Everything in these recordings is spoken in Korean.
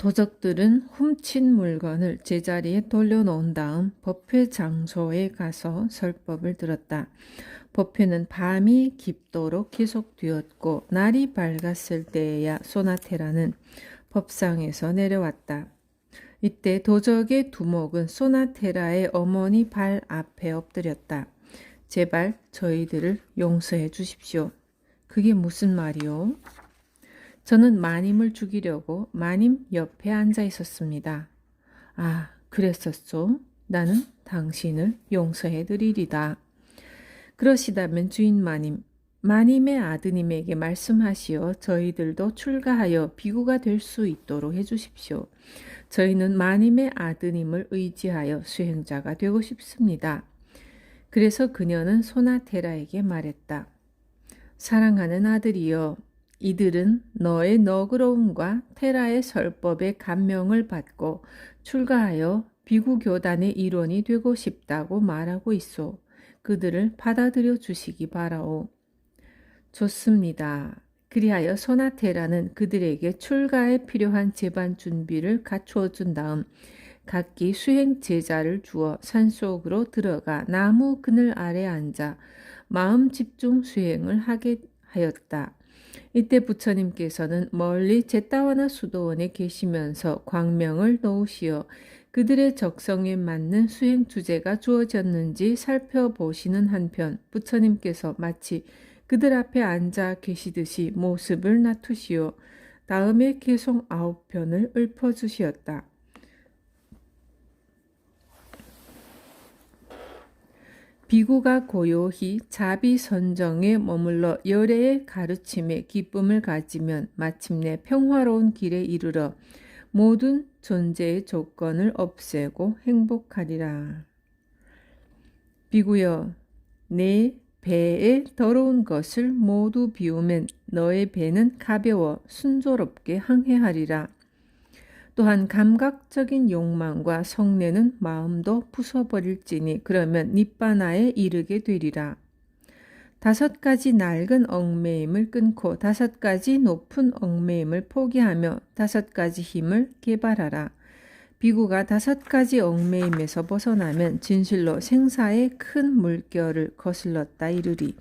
도적들은 훔친 물건을 제자리에 돌려놓은 다음 법회 장소에 가서 설법을 들었다. 법회는 밤이 깊도록 계속되었고 날이 밝았을 때에야 소나테라는 법상에서 내려왔다. 이때 도적의 두목은 소나테라의 어머니 발 앞에 엎드렸다. 제발 저희들을 용서해 주십시오. 그게 무슨 말이오? 저는 마님을 죽이려고 마님 옆에 앉아 있었습니다. 아, 그랬었소? 나는 당신을 용서해 드리리다. 그러시다면 주인 마님, 마님의 아드님에게 말씀하시어 저희들도 출가하여 비구가 될 수 있도록 해주십시오. 저희는 마님의 아드님을 의지하여 수행자가 되고 싶습니다. 그래서 그녀는 소나테라에게 말했다. 사랑하는 아들이여, 이들은 너의 너그러움과 테라의 설법에 감명을 받고 출가하여 비구교단의 일원이 되고 싶다고 말하고 있소. 그들을 받아들여 주시기 바라오. 좋습니다. 그리하여 소나테라는 그들에게 출가에 필요한 제반 준비를 갖추어 준 다음 각기 수행 제자를 주어 산속으로 들어가 나무 그늘 아래 앉아 마음 집중 수행을 하게 하였다. 이때 부처님께서는 멀리 제따와나 수도원에 계시면서 광명을 놓으시어 그들의 적성에 맞는 수행 주제가 주어졌는지 살펴보시는 한편 부처님께서 마치 그들 앞에 앉아 계시듯이 모습을 낮추시어 다음에 개송 9편을 읊어주시었다. 비구가 고요히 자비선정에 머물러 열애의 가르침에 기쁨을 가지면 마침내 평화로운 길에 이르러 모든 존재의 조건을 없애고 행복하리라. 비구여, 내 배에 더러운 것을 모두 비우면 너의 배는 가벼워 순조롭게 항해하리라. 또한 감각적인 욕망과 성내는 마음도 부숴버릴지니 그러면 니빠나에 이르게 되리라. 5가지 낡은 얽매임을 끊고 5가지 높은 얽매임을 포기하며 5가지 힘을 개발하라. 비구가 5가지 얽매임에서 벗어나면 진실로 생사의 큰 물결을 거슬렀다 이르리.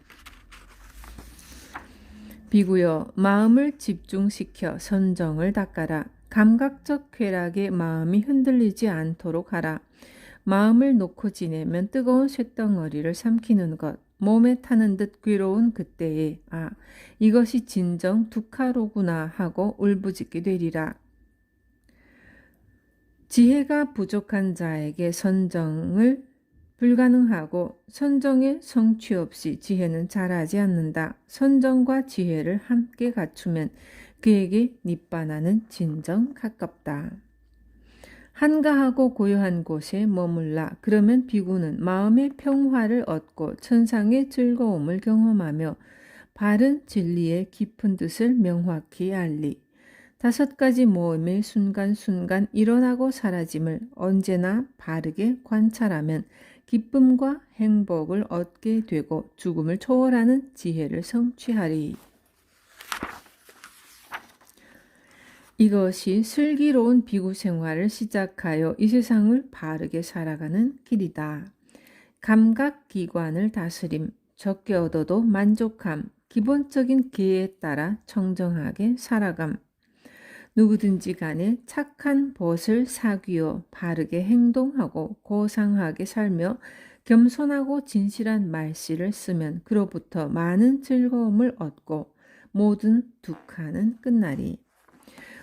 비구여, 마음을 집중시켜 선정을 닦아라. 감각적 쾌락에 마음이 흔들리지 않도록 하라. 마음을 놓고 지내면 뜨거운 쇳덩어리를 삼키는 것, 몸에 타는 듯 괴로운 그때에 아, 이것이 진정 두카로구나 하고 울부짖게 되리라. 지혜가 부족한 자에게 선정을 불가능하고 선정의 성취 없이 지혜는 자라지 않는다. 선정과 지혜를 함께 갖추면 그에게 니빠나는 진정 가깝다. 한가하고 고요한 곳에 머물라. 그러면 비구는 마음의 평화를 얻고 천상의 즐거움을 경험하며 바른 진리의 깊은 뜻을 명확히 알리. 5가지 모임의 순간순간 일어나고 사라짐을 언제나 바르게 관찰하면 기쁨과 행복을 얻게 되고 죽음을 초월하는 지혜를 성취하리. 이것이 슬기로운 비구 생활을 시작하여 이 세상을 바르게 살아가는 길이다. 감각기관을 다스림, 적게 얻어도 만족함, 기본적인 기회에 따라 청정하게 살아감. 누구든지 간에 착한 벗을 사귀어 바르게 행동하고 고상하게 살며 겸손하고 진실한 말씨를 쓰면 그로부터 많은 즐거움을 얻고 모든 두카는 끝나리.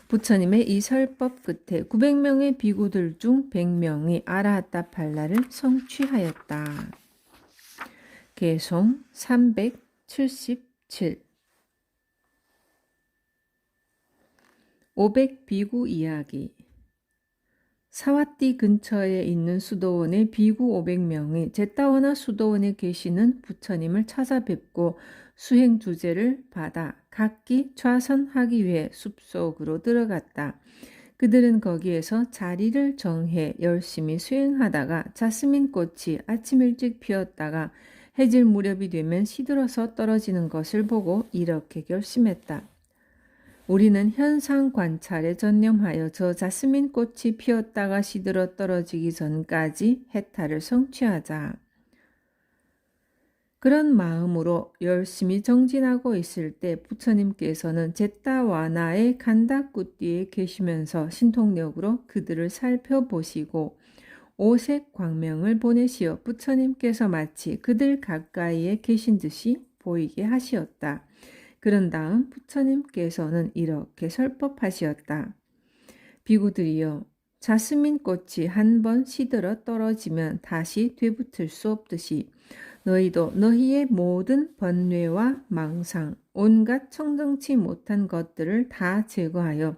부처님의 이 설법 끝에 900명의 비구들 중 100명이 아라하타 팔라를 성취하였다. 개송 377 500비구 이야기. 사와띠 근처에 있는 수도원의 비구 500명이 제따와나 수도원에 계시는 부처님을 찾아뵙고 수행 주제를 받아 각기 좌선하기 위해 숲속으로 들어갔다. 그들은 거기에서 자리를 정해 열심히 수행하다가 자스민 꽃이 아침 일찍 피었다가 해질 무렵이 되면 시들어서 떨어지는 것을 보고 이렇게 결심했다. 우리는 현상 관찰에 전념하여 저 자스민 꽃이 피었다가 시들어 떨어지기 전까지 해탈을 성취하자. 그런 마음으로 열심히 정진하고 있을 때 부처님께서는 제타와나의 간다꾸띠에 계시면서 신통력으로 그들을 살펴보시고 오색 광명을 보내시어 부처님께서 마치 그들 가까이에 계신 듯이 보이게 하시었다. 그런 다음 부처님께서는 이렇게 설법하시었다. 비구들이여, 자스민 꽃이 한 번 시들어 떨어지면 다시 되붙을 수 없듯이 너희도 너희의 모든 번뇌와 망상, 온갖 청정치 못한 것들을 다 제거하여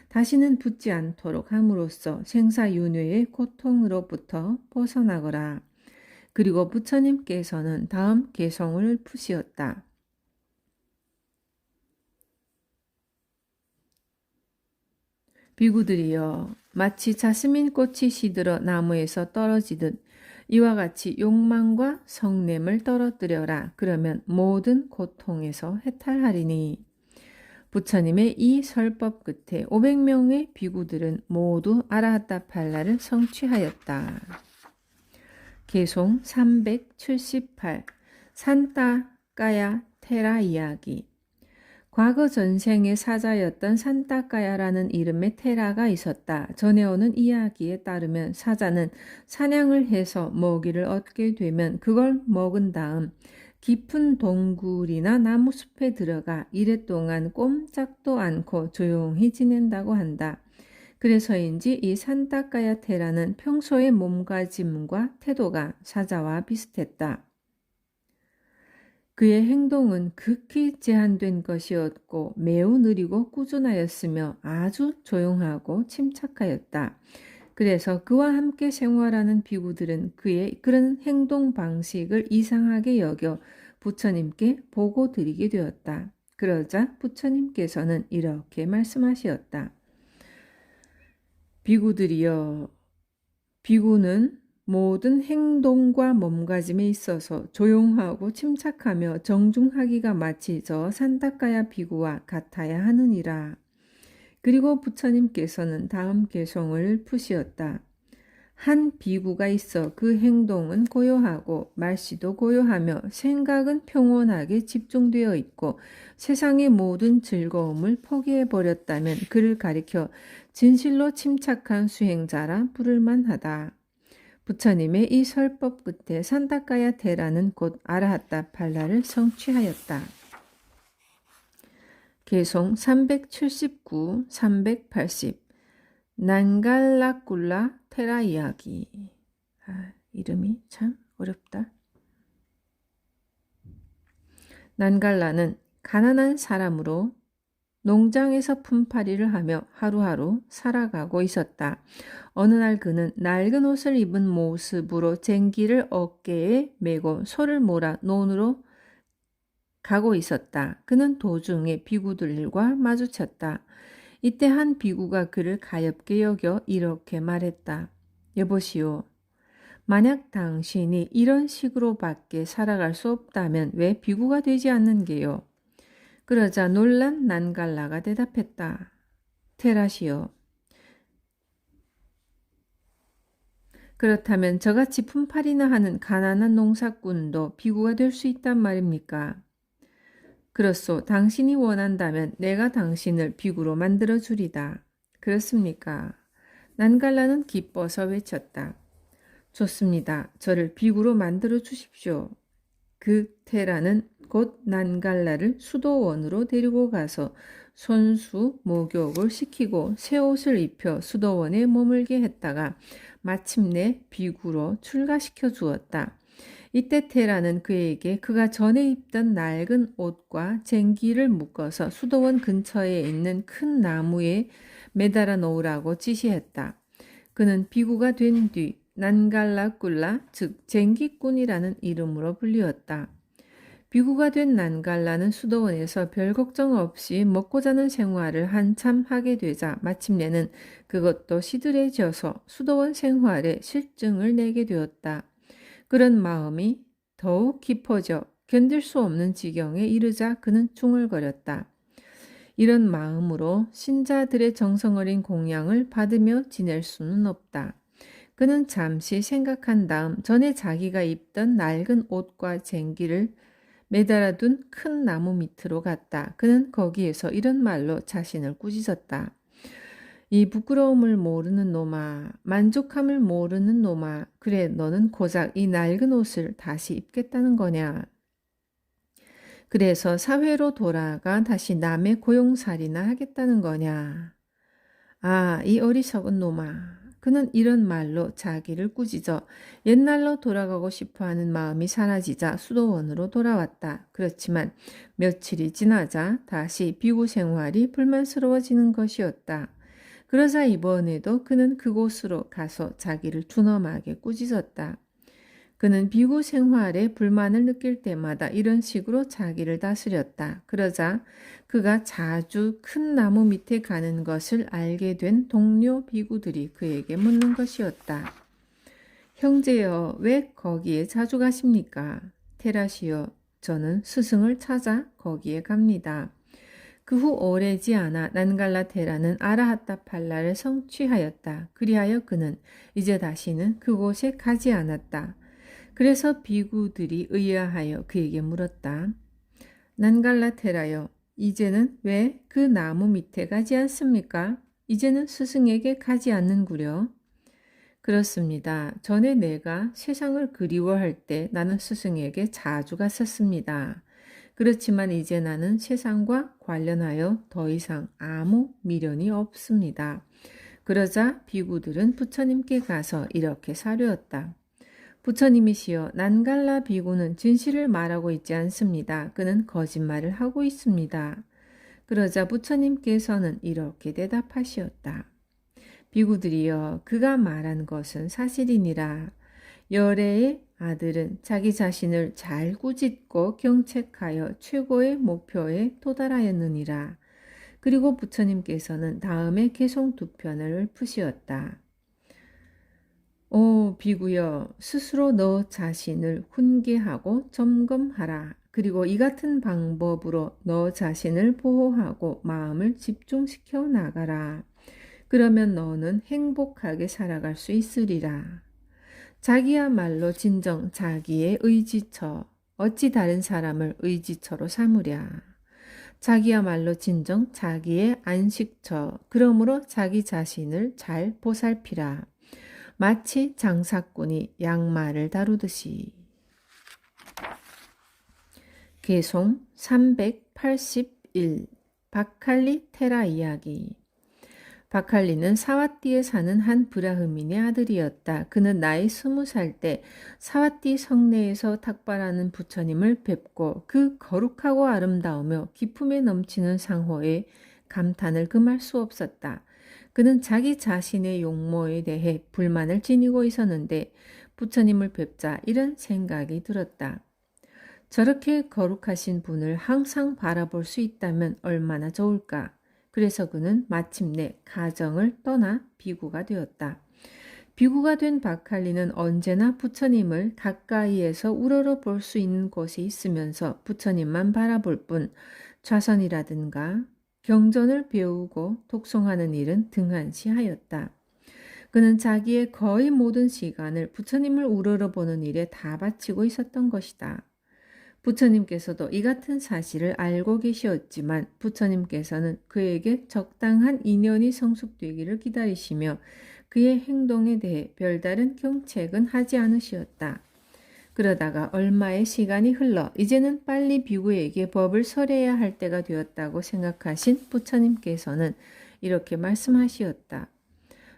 다시는 붙지 않도록 함으로써 생사윤회의 고통으로부터 벗어나거라. 그리고 부처님께서는 다음 개성을 푸시었다. 비구들이여, 마치 자스민 꽃이 시들어 나무에서 떨어지듯 이와 같이 욕망과 성냄을 떨어뜨려라. 그러면 모든 고통에서 해탈하리니. 부처님의 이 설법 끝에 500명의 비구들은 모두 아라하타팔라를 성취하였다. 개송 378 산타까야 테라 이야기. 과거 전생의 사자였던 산타까야라는 이름의 테라가 있었다. 전해오는 이야기에 따르면 사자는 사냥을 해서 먹이를 얻게 되면 그걸 먹은 다음 깊은 동굴이나 나무숲에 들어가 이랫동안 꼼짝도 않고 조용히 지낸다고 한다. 그래서인지 이 산타까야 테라는 평소의 몸가짐과 태도가 사자와 비슷했다. 그의 행동은 극히 제한된 것이었고 매우 느리고 꾸준하였으며 아주 조용하고 침착하였다. 그래서 그와 함께 생활하는 비구들은 그의 그런 행동 방식을 이상하게 여겨 부처님께 보고 드리게 되었다. 그러자 부처님께서는 이렇게 말씀하시었다. 비구들이여, 비구는 모든 행동과 몸가짐에 있어서 조용하고 침착하며 정중하기가 마치 저 산타까야 비구와 같아야 하느니라. 그리고 부처님께서는 다음 개송을 푸시었다. 한 비구가 있어 그 행동은 고요하고 말씨도 고요하며 생각은 평온하게 집중되어 있고 세상의 모든 즐거움을 포기해버렸다면 그를 가리켜 진실로 침착한 수행자라 부를만하다. 부처님의 이 설법 끝에 산타까야 테라는 곧 아라하타팔라를 성취하였다. 개송 379, 380 난갈라꿀라 테라 이야기. 이름이 참 어렵다. 난갈라는 가난한 사람으로 농장에서 품팔이를 하며 하루하루 살아가고 있었다. 어느 날 그는 낡은 옷을 입은 모습으로 쟁기를 어깨에 메고 소를 몰아 논으로 가고 있었다. 그는 도중에 비구들과 마주쳤다. 이때 한 비구가 그를 가엾게 여겨 이렇게 말했다. 여보시오, 만약 당신이 이런 식으로밖에 살아갈 수 없다면 왜 비구가 되지 않는게요? 그러자 놀란 난갈라가 대답했다. 테라시오, 그렇다면 저같이 품팔이나 하는 가난한 농사꾼도 비구가 될 수 있단 말입니까? 그렇소. 당신이 원한다면 내가 당신을 비구로 만들어 주리다. 그렇습니까? 난갈라는 기뻐서 외쳤다. 좋습니다. 저를 비구로 만들어 주십시오. 그 테라는 곧 난갈라를 수도원으로 데리고 가서 손수 목욕을 시키고 새 옷을 입혀 수도원에 머물게 했다가 마침내 비구로 출가시켜 주었다. 이때 테라는 그에게 그가 전에 입던 낡은 옷과 쟁기를 묶어서 수도원 근처에 있는 큰 나무에 매달아 놓으라고 지시했다. 그는 비구가 된 뒤 난갈라꿀라, 즉 쟁기꾼이라는 이름으로 불리었다. 비구가 된 난갈라는 수도원에서 별 걱정 없이 먹고 자는 생활을 한참 하게 되자 마침내는 그것도 시들해져서 수도원 생활에 실증을 내게 되었다. 그런 마음이 더욱 깊어져 견딜 수 없는 지경에 이르자 그는 중얼거렸다. 이런 마음으로 신자들의 정성어린 공양을 받으며 지낼 수는 없다. 그는 잠시 생각한 다음 전에 자기가 입던 낡은 옷과 쟁기를 매달아둔 큰 나무 밑으로 갔다. 그는 거기에서 이런 말로 자신을 꾸짖었다. 이 부끄러움을 모르는 놈아, 만족함을 모르는 놈아, 그래 너는 고작 이 낡은 옷을 다시 입겠다는 거냐. 그래서 사회로 돌아가 다시 남의 고용살이나 하겠다는 거냐. 아, 이 어리석은 놈아. 그는 이런 말로 자기를 꾸짖어 옛날로 돌아가고 싶어하는 마음이 사라지자 수도원으로 돌아왔다. 그렇지만 며칠이 지나자 다시 비구 생활이 불만스러워지는 것이었다. 그러자 이번에도 그는 그곳으로 가서 자기를 준엄하게 꾸짖었다. 그는 비구 생활에 불만을 느낄 때마다 이런 식으로 자기를 다스렸다. 그러자 그가 자주 큰 나무 밑에 가는 것을 알게 된 동료 비구들이 그에게 묻는 것이었다. 형제여, 왜 거기에 자주 가십니까? 테라시여, 저는 스승을 찾아 거기에 갑니다. 그 후 오래지 않아 난갈라테라는 아라하타팔라를 성취하였다. 그리하여 그는 이제 다시는 그곳에 가지 않았다. 그래서 비구들이 의아하여 그에게 물었다. 난갈라테라여, 이제는 왜 그 나무 밑에 가지 않습니까? 이제는 스승에게 가지 않는구려. 그렇습니다. 전에 내가 세상을 그리워할 때 나는 스승에게 자주 갔었습니다. 그렇지만 이제 나는 세상과 관련하여 더 이상 아무 미련이 없습니다. 그러자 비구들은 부처님께 가서 이렇게 사료했다. 부처님이시여, 난갈라 비구는 진실을 말하고 있지 않습니다. 그는 거짓말을 하고 있습니다. 그러자 부처님께서는 이렇게 대답하시었다. 비구들이여, 그가 말한 것은 사실이니라. 열애의 아들은 자기 자신을 잘 꾸짖고 경책하여 최고의 목표에 도달하였느니라. 그리고 부처님께서는 다음에 개송 두 편을 푸시었다. 오 비구여, 스스로 너 자신을 훈계하고 점검하라. 그리고 이 같은 방법으로 너 자신을 보호하고 마음을 집중시켜 나가라. 그러면 너는 행복하게 살아갈 수 있으리라. 자기야말로 진정 자기의 의지처, 어찌 다른 사람을 의지처로 삼으랴. 자기야말로 진정 자기의 안식처, 그러므로 자기 자신을 잘 보살피라. 마치 장사꾼이 양말을 다루듯이. 개송 381 바칼리 테라 이야기. 바칼리는 사와띠에 사는 한 브라흐민의 아들이었다. 그는 나이 20살 때 사와띠 성내에서 탁발하는 부처님을 뵙고 그 거룩하고 아름다우며 기품에 넘치는 상호에 감탄을 금할 수 없었다. 그는 자기 자신의 용모에 대해 불만을 지니고 있었는데 부처님을 뵙자 이런 생각이 들었다. 저렇게 거룩하신 분을 항상 바라볼 수 있다면 얼마나 좋을까. 그래서 그는 마침내 가정을 떠나 비구가 되었다. 비구가 된 바칼리는 언제나 부처님을 가까이에서 우러러 볼 수 있는 곳에 있으면서 부처님만 바라볼 뿐 좌선이라든가 경전을 배우고 독송하는 일은 등한시하였다. 그는 자기의 거의 모든 시간을 부처님을 우러러 보는 일에 다 바치고 있었던 것이다. 부처님께서도 이 같은 사실을 알고 계시었지만 부처님께서는 그에게 적당한 인연이 성숙되기를 기다리시며 그의 행동에 대해 별다른 경책은 하지 않으시었다. 그러다가 얼마의 시간이 흘러 이제는 빨리 비구에게 법을 설해야 할 때가 되었다고 생각하신 부처님께서는 이렇게 말씀하시었다.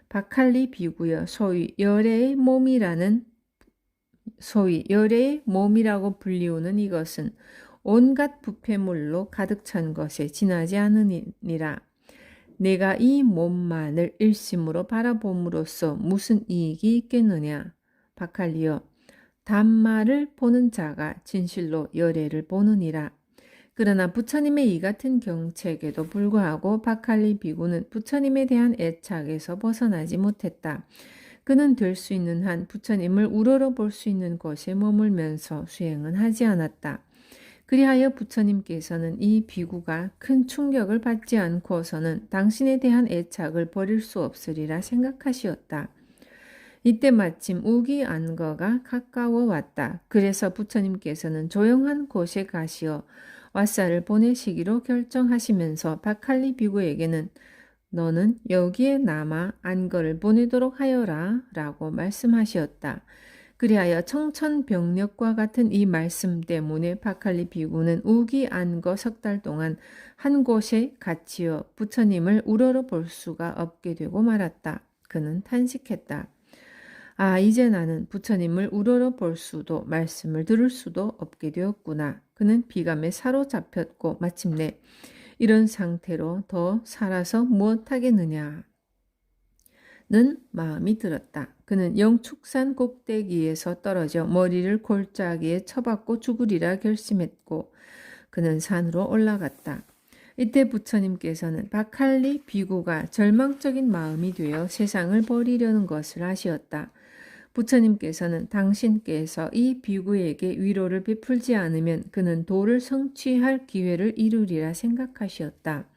바칼리 비구여, 소위 열애의 몸이라고 불리우는 이것은 온갖 부패물로 가득 찬 것에 지나지 않으니라. 내가 이 몸만을 일심으로 바라봄으로써 무슨 이익이 있겠느냐. 바칼리여, 단마를 보는 자가 진실로 열애를 보느니라. 그러나 부처님의 이 같은 경책에도 불구하고 바칼리 비구는 부처님에 대한 애착에서 벗어나지 못했다. 그는 될 수 있는 한 부처님을 우러러 볼 수 있는 곳에 머물면서 수행은 하지 않았다. 그리하여 부처님께서는 이 비구가 큰 충격을 받지 않고서는 당신에 대한 애착을 버릴 수 없으리라 생각하시었다. 이때 마침 우기안거가 가까워 왔다. 그래서 부처님께서는 조용한 곳에 가시어 왓사를 보내시기로 결정하시면서 박할리 비구에게는 너는 여기에 남아 안거를 보내도록 하여라 라고 말씀하시었다. 그리하여 청천벽력과 같은 이 말씀 때문에 박할리 비구는 우기안거 3달 동안 한 곳에 갇히어 부처님을 우러러 볼 수가 없게 되고 말았다. 그는 탄식했다. 아, 이제 나는 부처님을 우러러 볼 수도 말씀을 들을 수도 없게 되었구나. 그는 비감에 사로잡혔고 마침내 이런 상태로 더 살아서 무엇하겠느냐 는 마음이 들었다. 그는 영축산 꼭대기에서 떨어져 머리를 골짜기에 쳐박고 죽으리라 결심했고 그는 산으로 올라갔다. 이때 부처님께서는 박할리 비구가 절망적인 마음이 되어 세상을 버리려는 것을 아시었다. 부처님께서는 당신께서 이 비구에게 위로를 베풀지 않으면 그는 도를 성취할 기회를 이루리라 생각하시었다.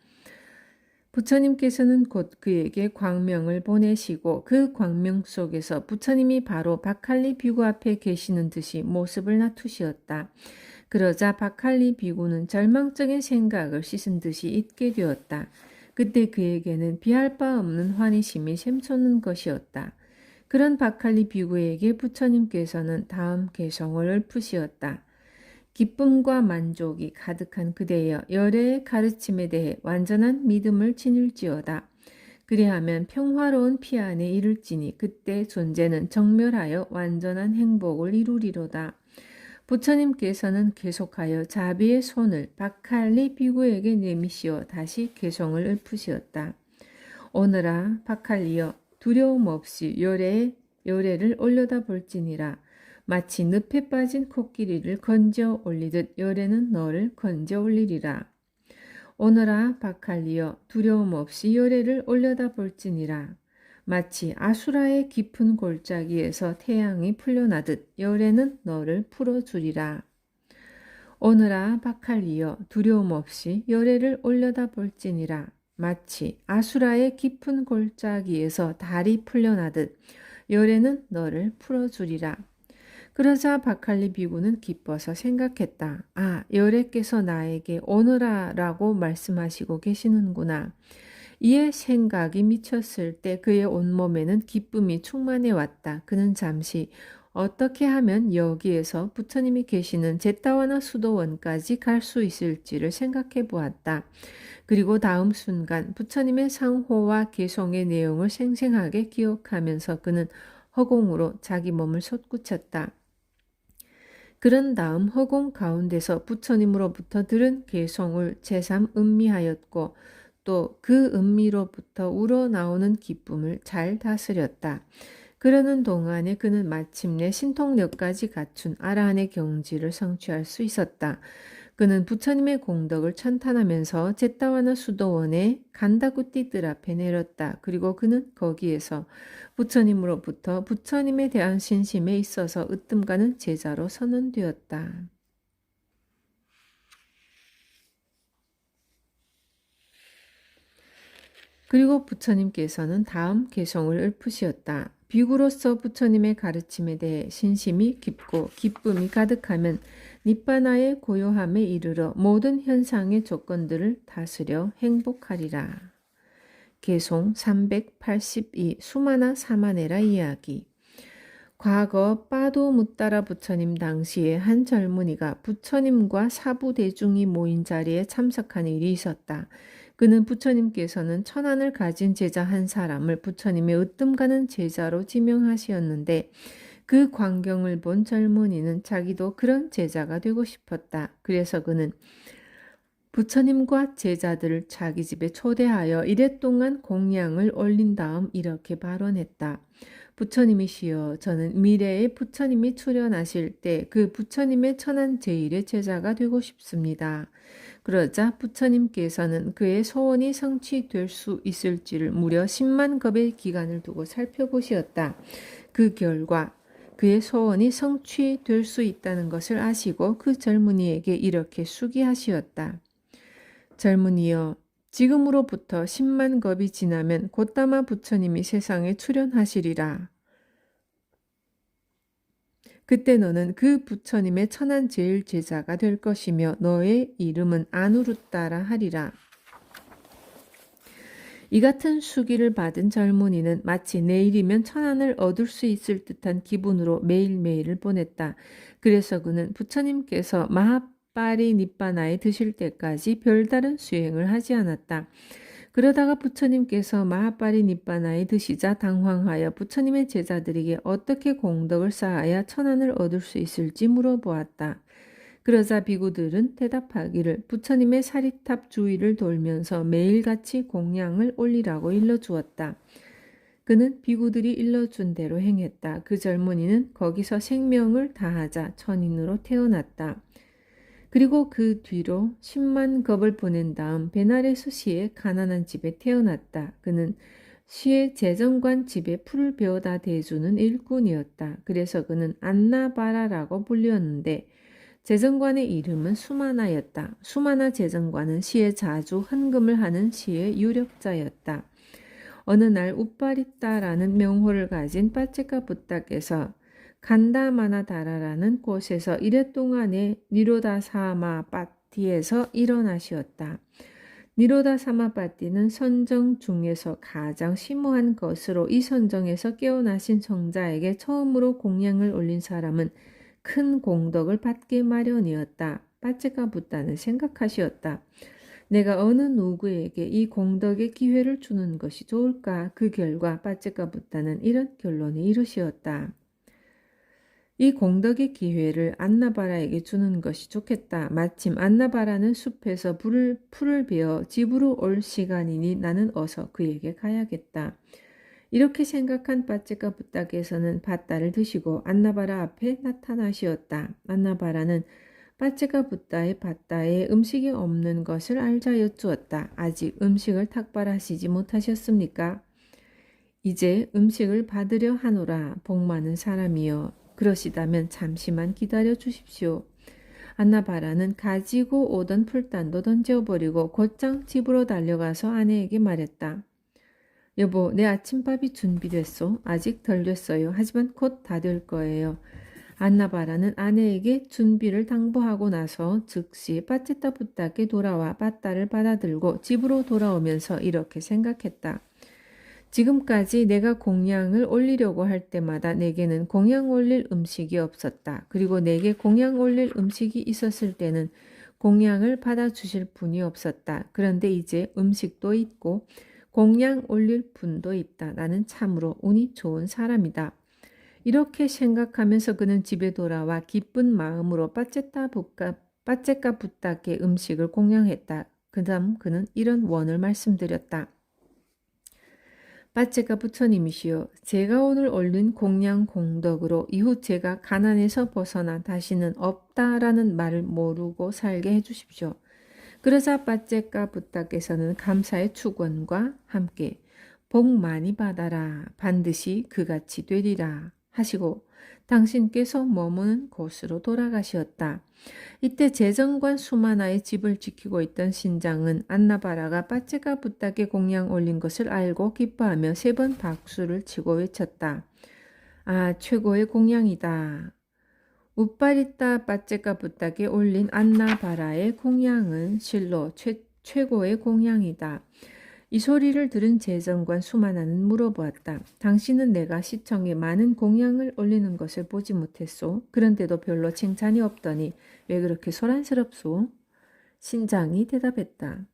부처님께서는 곧 그에게 광명을 보내시고 그 광명 속에서 부처님이 바로 박할리 비구 앞에 계시는 듯이 모습을 나투시었다. 그러자 박할리 비구는 절망적인 생각을 씻은 듯이 잊게 되었다. 그때 그에게는 비할 바 없는 환희심이 샘솟는 것이었다. 그런 박할리 비구에게 부처님께서는 다음 개성을 읊으시었다. 기쁨과 만족이 가득한 그대여 열애의 가르침에 대해 완전한 믿음을 지닐지어다. 그리하면 평화로운 피안에 이를지니 그때 존재는 정멸하여 완전한 행복을 이루리로다. 부처님께서는 계속하여 자비의 손을 박할리 비구에게 내미시어 다시 개성을 읊으시었다. 오너라 박할리여 두려움 없이 열애를 올려다 볼지니라. 마치 늪에 빠진 코끼리를 건져 올리듯 열애는 너를 건져 올리리라. 오너라 박할리여 두려움 없이 열애를 올려다 볼지니라. 마치 아수라의 깊은 골짜기에서 태양이 풀려나듯 열애는 너를 풀어주리라. 오너라 박할리여 두려움 없이 열애를 올려다 볼지니라. 마치 아수라의 깊은 골짜기에서 달이 풀려나듯 열애는 너를 풀어주리라. 그러자 박할리 비구는 기뻐서 생각했다. 아, 열애께서 나에게 오너라라고 말씀하시고 계시는구나. 이에 생각이 미쳤을 때 그의 온몸에는 기쁨이 충만해 왔다. 그는 잠시 어떻게 하면 여기에서 부처님이 계시는 제타와나 수도원까지 갈 수 있을지를 생각해 보았다. 그리고 다음 순간 부처님의 상호와 개송의 내용을 생생하게 기억하면서 그는 허공으로 자기 몸을 솟구쳤다. 그런 다음 허공 가운데서 부처님으로부터 들은 개송을 제삼 음미하였고 또 그 음미로부터 우러나오는 기쁨을 잘 다스렸다. 그러는 동안에 그는 마침내 신통력까지 갖춘 아라한의 경지를 성취할 수 있었다. 그는 부처님의 공덕을 찬탄하면서 제타와나 수도원의 간다구띠 뜰 앞에 내렸다. 그리고 그는 거기에서 부처님으로부터 부처님에 대한 신심에 있어서 으뜸가는 제자로 선언되었다. 그리고 부처님께서는 다음 개성을 읊으시었다. 비구로서 부처님의 가르침에 대해 신심이 깊고 기쁨이 가득하면 니빠나의 고요함에 이르러 모든 현상의 조건들을 다스려 행복하리라. 개송 382 수마나 사마네라 이야기. 과거 빠도 무따라 부처님 당시에 한 젊은이가 부처님과 사부 대중이 모인 자리에 참석한 일이 있었다. 그는 부처님께서는 천안을 가진 제자 한 사람을 부처님의 으뜸가는 제자로 지명하시었는데 그 광경을 본 젊은이는 자기도 그런 제자가 되고 싶었다. 그래서 그는 부처님과 제자들을 자기 집에 초대하여 이랫동안 공양을 올린 다음 이렇게 발언했다. 부처님이시여, 저는 미래에 부처님이 출현하실 때 그 부처님의 천안 제일의 제자가 되고 싶습니다. 그러자 부처님께서는 그의 소원이 성취될 수 있을지를 무려 10만 겁의 기간을 두고 살펴보시었다. 그 결과 그의 소원이 성취될 수 있다는 것을 아시고 그 젊은이에게 이렇게 수기하시었다. 젊은이여, 지금으로부터 10만 겁이 지나면 곧다마 부처님이 세상에 출현하시리라. 그때 너는 그 부처님의 천한 제일 제자가 될 것이며 너의 이름은 아누루따라 하리라. 이 같은 수기를 받은 젊은이는 마치 내일이면 천안을 얻을 수 있을 듯한 기분으로 매일매일을 보냈다. 그래서 그는 부처님께서 마하빠리 니빠나에 드실 때까지 별다른 수행을 하지 않았다. 그러다가 부처님께서 마하빠리 니빠나에 드시자 당황하여 부처님의 제자들에게 어떻게 공덕을 쌓아야 천안을 얻을 수 있을지 물어보았다. 그러자 비구들은 대답하기를 부처님의 사리탑 주위를 돌면서 매일같이 공양을 올리라고 일러주었다. 그는 비구들이 일러준 대로 행했다. 그 젊은이는 거기서 생명을 다하자 천인으로 태어났다. 그리고 그 뒤로 10만 겁을 보낸 다음 베나레스 시의 가난한 집에 태어났다. 그는 시의 재정관 집에 풀을 베어다 대주는 일꾼이었다. 그래서 그는 안나바라라고 불렸는데 재정관의 이름은 수마나였다. 수마나 재정관은 시에 자주 헌금을 하는 시의 유력자였다. 어느 날 우빠리따라는 명호를 가진 빠체카 부탁께서 간다마나다라라는 곳에서 이랫동안에 니로다사마파티에서 일어나시었다. 니로다사마파티는 선정 중에서 가장 심오한 것으로 이 선정에서 깨어나신 성자에게 처음으로 공양을 올린 사람은 큰 공덕을 받게 마련이었다. 빠체카 부타는 생각하시었다. 내가 어느 누구에게 이 공덕의 기회를 주는 것이 좋을까? 그 결과 빠체카 부타는 이런 결론에 이르시었다. 이 공덕의 기회를 안나바라에게 주는 것이 좋겠다. 마침 안나바라는 숲에서 풀을 베어 집으로 올 시간이니 나는 어서 그에게 가야겠다. 이렇게 생각한 빠체카 부탁께서는 밧다를 드시고 안나바라 앞에 나타나시었다. 안나바라는 빠체카 부타의 밧다에 음식이 없는 것을 알자 여쭈었다. 아직 음식을 탁발하시지 못하셨습니까? 이제 음식을 받으려 하노라. 복 많은 사람이여. 그러시다면 잠시만 기다려 주십시오. 안나바라는 가지고 오던 풀단도 던져버리고 곧장 집으로 달려가서 아내에게 말했다. 여보, 내 아침밥이 준비됐소. 아직 덜 됐어요. 하지만 곧 다 될 거예요. 안나바라는 아내에게 준비를 당부하고 나서 즉시 빠체타 부탁에 돌아와 밧다를 받아들고 집으로 돌아오면서 이렇게 생각했다. 지금까지 내가 공양을 올리려고 할 때마다 내게는 공양 올릴 음식이 없었다. 그리고 내게 공양 올릴 음식이 있었을 때는 공양을 받아주실 분이 없었다. 그런데 이제 음식도 있고 공양 올릴 분도 있다. 나는 참으로 운이 좋은 사람이다. 이렇게 생각하면서 그는 집에 돌아와 기쁜 마음으로 빠체카 부탁의 음식을 공양했다. 그 다음 그는 이런 원을 말씀드렸다. 빠체카 부처님이시여, 제가 오늘 올린 공양 공덕으로 이후 제가 가난에서 벗어나 다시는 없다라는 말을 모르고 살게 해주십시오. 그러자 빠체카 부탁께서는 감사의 축원과 함께 복 많이 받아라, 반드시 그같이 되리라 하시고 당신께서 머무는 곳으로 돌아가시었다. 이때 재정관 수마나의 집을 지키고 있던 신장은 안나바라가 빠체카 부탁에 공양 올린 것을 알고 기뻐하며 3번 박수를 치고 외쳤다. 아, 최고의 공양이다. 우빠리따 빠체카 부탁에 올린 안나바라의 공양은 실로 최고의 공양이다. 이 소리를 들은 재정관 수마나는 물어보았다. 당신은 내가 시청에 많은 공양을 올리는 것을 보지 못했소? 그런데도 별로 칭찬이 없더니 왜 그렇게 소란스럽소? 신장이 대답했다.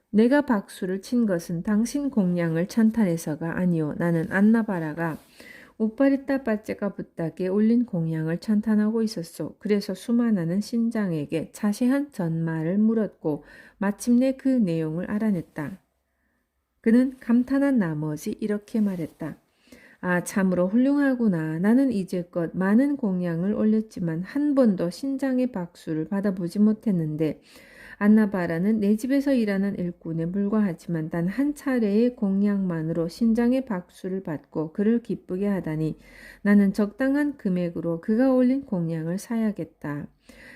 내가 박수를 친 것은 당신 공양을 찬탄해서가 아니오. 나는 안나바라가 우빠리따 빠체카 부탁에 올린 공양을 찬탄하고 있었소. 그래서 수마나는 신장에게 자세한 전말을 물었고 마침내 그 내용을 알아냈다. 그는 감탄한 나머지 이렇게 말했다. 아, 참으로 훌륭하구나. 나는 이제껏 많은 공양을 올렸지만 한 번도 신장의 박수를 받아보지 못했는데 안나바라는 내 집에서 일하는 일꾼에 불과하지만 단 한 차례의 공양만으로 신장의 박수를 받고 그를 기쁘게 하다니 나는 적당한 금액으로 그가 올린 공양을 사야겠다.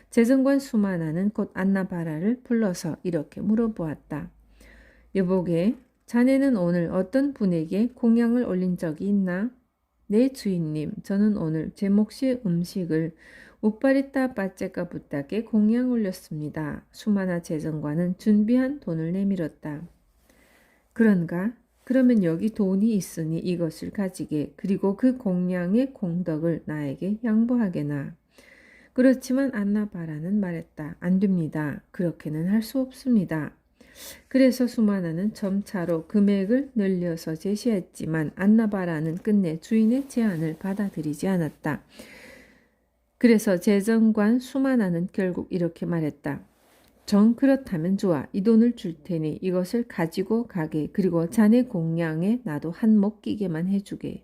재정관 수마나는 곧 안나바라를 불러서 이렇게 물어보았다. 여보게, 자네는 오늘 어떤 분에게 공양을 올린 적이 있나? 네, 주인님. 저는 오늘 제 몫의 음식을 우파리타 빠째가 부탁에 공양 올렸습니다. 수마나 재정관은 준비한 돈을 내밀었다. 그런가? 그러면 여기 돈이 있으니 이것을 가지게, 그리고 그 공양의 공덕을 나에게 양보하게나. 그렇지만 안나바라는 말했다. 안 됩니다. 그렇게는 할 수 없습니다. 그래서 수마나는 점차로 금액을 늘려서 제시했지만 안나바라는 끝내 주인의 제안을 받아들이지 않았다. 그래서 재정관 수마나는 결국 이렇게 말했다. 정 그렇다면 좋아. 이 돈을 줄 테니 이것을 가지고 가게. 그리고 자네 공양에 나도 한몫 끼게만 해주게.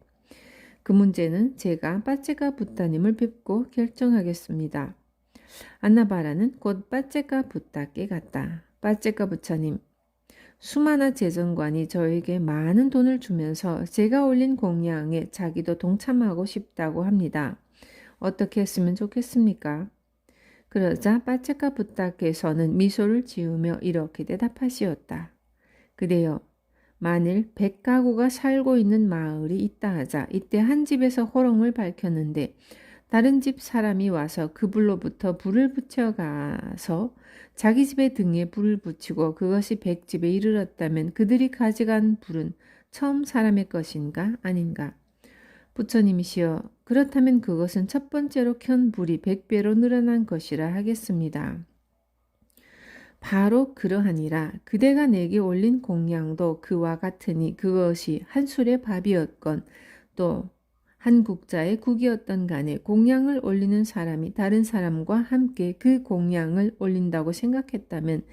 그 문제는 제가 빠체가 부타님을 뵙고 결정하겠습니다. 안나바라는 곧 빠체가 부타께 갔다. 빠체가 부처님, 수마나 재정관이 저에게 많은 돈을 주면서 제가 올린 공양에 자기도 동참하고 싶다고 합니다. 어떻게 했으면 좋겠습니까? 그러자 빠체카 부탁께서는 미소를 지으며 이렇게 대답하시었다. 그래요. 만일 100가구가 살고 있는 마을이 있다 하자. 이때 한 집에서 호롱을 밝혔는데 다른 집 사람이 와서 그 불로부터 불을 붙여가서 자기 집의 등에 불을 붙이고 그것이 100집에 이르렀다면 그들이 가져간 불은 처음 사람의 것인가 아닌가? 부처님이시여, 그렇다면 그것은 첫 번째로 켠 불이 100배로 늘어난 것이라 하겠습니다. 바로 그러하니라. 그대가 내게 올린 공양도 그와 같으니 그것이 한 술의 밥이었건 또 한 국자의 국이었던 간에 공양을 올리는 사람이 다른 사람과 함께 그 공양을 올린다고 생각했다면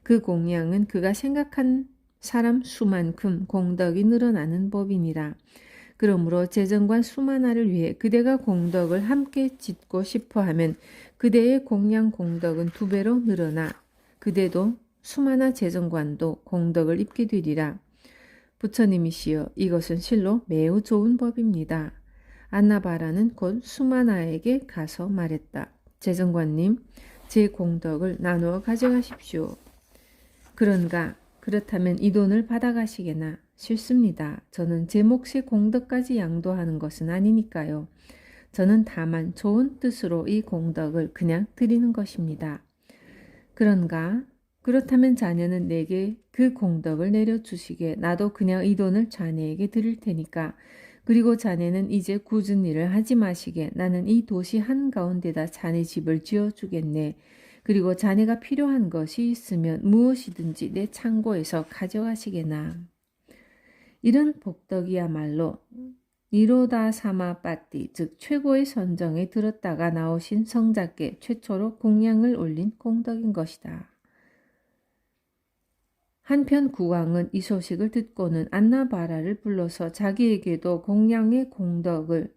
그 공양은 그가 생각한 사람 수만큼 공덕이 늘어나는 법이니라. 그러므로 재정관 수마나를 위해 그대가 공덕을 함께 짓고 싶어하면 그대의 공양 공덕은 2배로 늘어나 그대도 수마나 재정관도 공덕을 입게 되리라. 부처님이시여, 이것은 실로 매우 좋은 법입니다. 안나바라는 곧 수마나에게 가서 말했다. 재정관님, 제 공덕을 나누어 가져가십시오. 그런가? 그렇다면 이 돈을 받아가시게나. 싫습니다. 저는 제 몫의 공덕까지 양도하는 것은 아니니까요. 저는 다만 좋은 뜻으로 이 공덕을 그냥 드리는 것입니다. 그런가? 그렇다면 자네는 내게 그 공덕을 내려주시게. 나도 그냥 이 돈을 자네에게 드릴 테니까. 그리고 자네는 이제 굳은 일을 하지 마시게. 나는 이 도시 한가운데다 자네 집을 지어주겠네. 그리고 자네가 필요한 것이 있으면 무엇이든지 내 창고에서 가져가시게나. 이런 복덕이야말로 니로다 사마 빠띠, 즉 최고의 선정에 들었다가 나오신 성자께 최초로 공양을 올린 공덕인 것이다. 한편 국왕은 이 소식을 듣고는 안나바라를 불러서 자기에게도 공양의 공덕을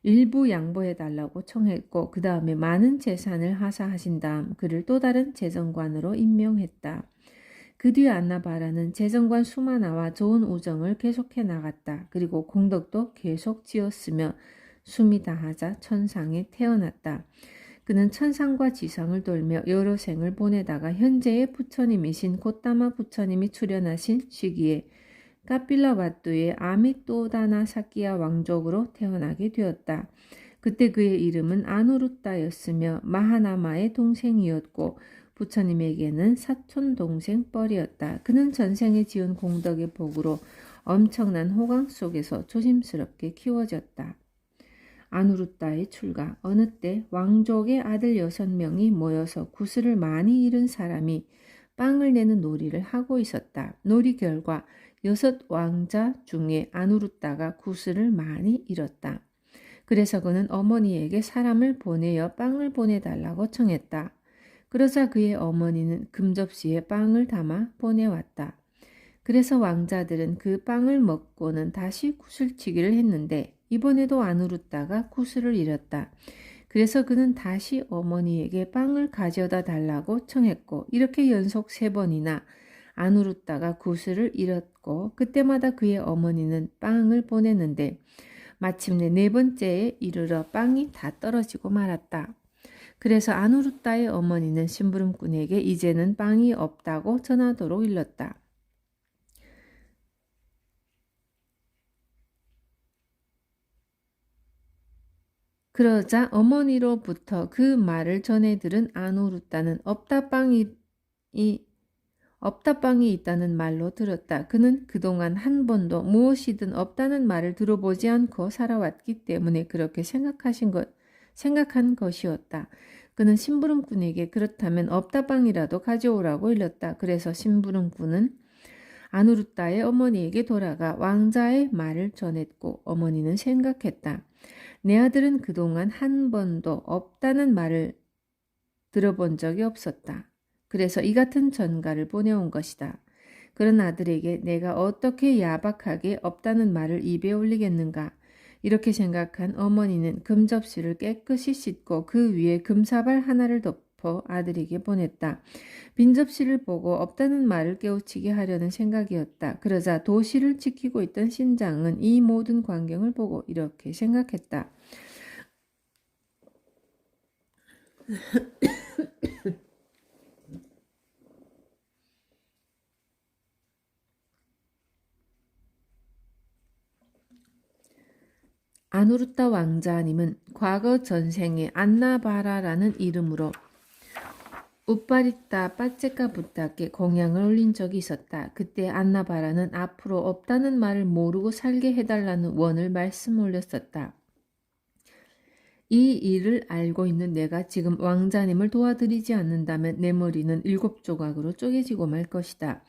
일부 양보해달라고 청했고 그 다음에 많은 재산을 하사하신 다음 그를 또 다른 재정관으로 임명했다. 그 뒤 안나바라는 재정관 수마나와 좋은 우정을 계속해 나갔다. 그리고 공덕도 계속 지었으며 숨이 다하자 천상에 태어났다. 그는 천상과 지상을 돌며 여러 생을 보내다가 현재의 부처님이신 고타마 부처님이 출현하신 시기에 카필라바뚜의 아미또다나 사키야 왕족으로 태어나게 되었다. 그때 그의 이름은 아누루따였으며 마하나마의 동생이었고 부처님에게는 사촌 동생 뻘이었다. 그는 전생에 지은 공덕의 복으로 엄청난 호강 속에서 조심스럽게 키워졌다. 아누루따의 출가. 어느 때 왕족의 아들 6명이 모여서 구슬을 많이 잃은 사람이 빵을 내는 놀이를 하고 있었다. 놀이 결과 6 왕자 중에 아누루따가 구슬을 많이 잃었다. 그래서 그는 어머니에게 사람을 보내어 빵을 보내달라고 청했다. 그러자 그의 어머니는 금접시에 빵을 담아 보내왔다. 그래서 왕자들은 그 빵을 먹고는 다시 구슬치기를 했는데 이번에도 아누루따가 구슬을 잃었다. 그래서 그는 다시 어머니에게 빵을 가져다 달라고 청했고 이렇게 연속 3번이나 안우르다가 구슬을 잃었고 그때마다 그의 어머니는 빵을 보냈는데 마침내 4번째에 이르러 빵이 다 떨어지고 말았다. 그래서 안우르다의 어머니는 심부름꾼에게 이제는 빵이 없다고 전하도록 일렀다. 그러자 어머니로부터 그 말을 전해 들은 안우르다는 없다 빵이 있다는 말로 들었다. 그는 그동안 한 번도 무엇이든 없다는 말을 들어보지 않고 살아왔기 때문에 그렇게 생각한 것이었다. 그는 심부름꾼에게 그렇다면 없다 빵이라도 가져오라고 일렀다. 그래서 심부름꾼은 아누르타의 어머니에게 돌아가 왕자의 말을 전했고 어머니는 생각했다. 내 아들은 그동안 한 번도 없다는 말을 들어본 적이 없었다. 그래서 이 같은 전가를 보내온 것이다. 그런 아들에게 내가 어떻게 야박하게 없다는 말을 입에 올리겠는가. 이렇게 생각한 어머니는 금접시를 깨끗이 씻고 그 위에 금사발 하나를 덮어 아들에게 보냈다. 빈 접시를 보고 없다는 말을 깨우치게 하려는 생각이었다. 그러자 도시를 지키고 있던 신장은 이 모든 광경을 보고 이렇게 생각했다. 아누르타 왕자님은 과거 전생에 안나바라라는 이름으로 우빠리따 빠체카 부탁에 공양을 올린 적이 있었다. 그때 안나바라는 앞으로 없다는 말을 모르고 살게 해달라는 원을 말씀 올렸었다. 이 일을 알고 있는 내가 지금 왕자님을 도와드리지 않는다면 내 머리는 7조각으로 쪼개지고 말 것이다.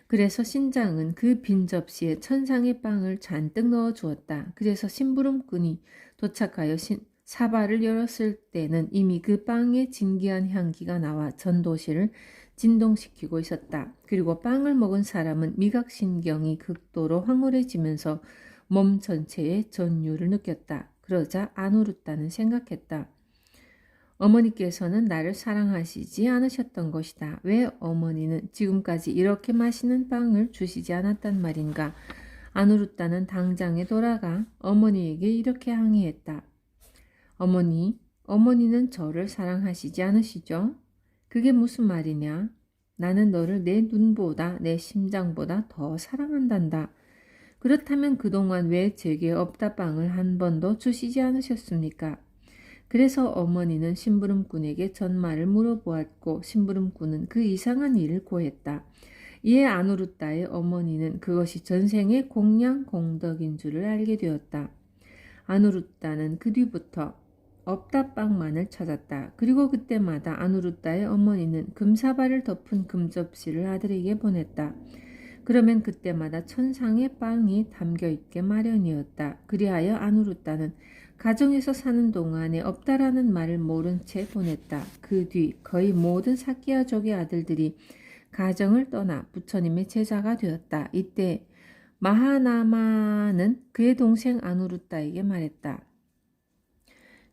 그래서 신장은 그 빈 접시에 천상의 빵을 잔뜩 넣어 주었다. 그래서 심부름꾼이 도착하여 사발을 열었을 때는 이미 그 빵의 진기한 향기가 나와 전 도시를 진동시키고 있었다. 그리고 빵을 먹은 사람은 미각신경이 극도로 황홀해지면서 몸 전체에 전율을 느꼈다. 그러자 아누르타는 생각했다. 어머니께서는 나를 사랑하시지 않으셨던 것이다. 왜 어머니는 지금까지 이렇게 맛있는 빵을 주시지 않았단 말인가? 아누르타는 당장에 돌아가 어머니에게 이렇게 항의했다. 어머니는 저를 사랑하시지 않으시죠? 그게 무슨 말이냐? 나는 너를 내 눈보다 내 심장보다 더 사랑한단다. 그렇다면 그동안 왜 제게 없다 빵을 한 번도 주시지 않으셨습니까? 그래서 어머니는 심부름꾼에게 전말을 물어보았고 심부름꾼은 그 이상한 일을 고했다. 이에 아누르타의 어머니는 그것이 전생의 공양 공덕인 줄을 알게 되었다. 아누르타는 그 뒤부터 없다 빵만을 찾았다. 그리고 그때마다 아누르타의 어머니는 금사발을 덮은 금접시를 아들에게 보냈다. 그러면 그때마다 천상의 빵이 담겨있게 마련이었다. 그리하여 아누르타는 가정에서 사는 동안에 없다라는 말을 모른 채 보냈다. 그 뒤 거의 모든 사키야족의 아들들이 가정을 떠나 부처님의 제자가 되었다. 이때 마하나마는 그의 동생 아누르타에게 말했다.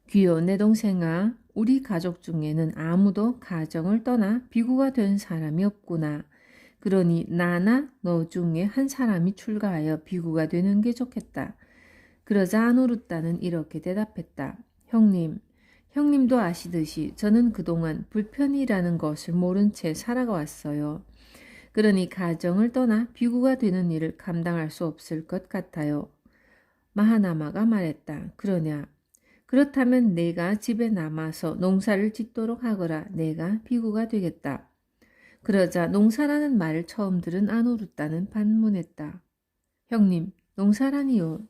귀여 내 동생아, 우리 가족 중에는 아무도 가정을 떠나 비구가 된 사람이 없구나. 그러니 나나 너 중에 한 사람이 출가하여 비구가 되는 게 좋겠다. 그러자 아누르타는 이렇게 대답했다. 형님도 아시듯이 저는 그동안 불편이라는 것을 모른 채 살아왔어요. 그러니 가정을 떠나 비구가 되는 일을 감당할 수 없을 것 같아요. 마하나마가 말했다. 그렇다면 내가 집에 남아서 농사를 짓도록 하거라. 내가 비구가 되겠다. 그러자 농사라는 말을 처음 들은 아누르타는 반문했다. 형님, 농사라니요.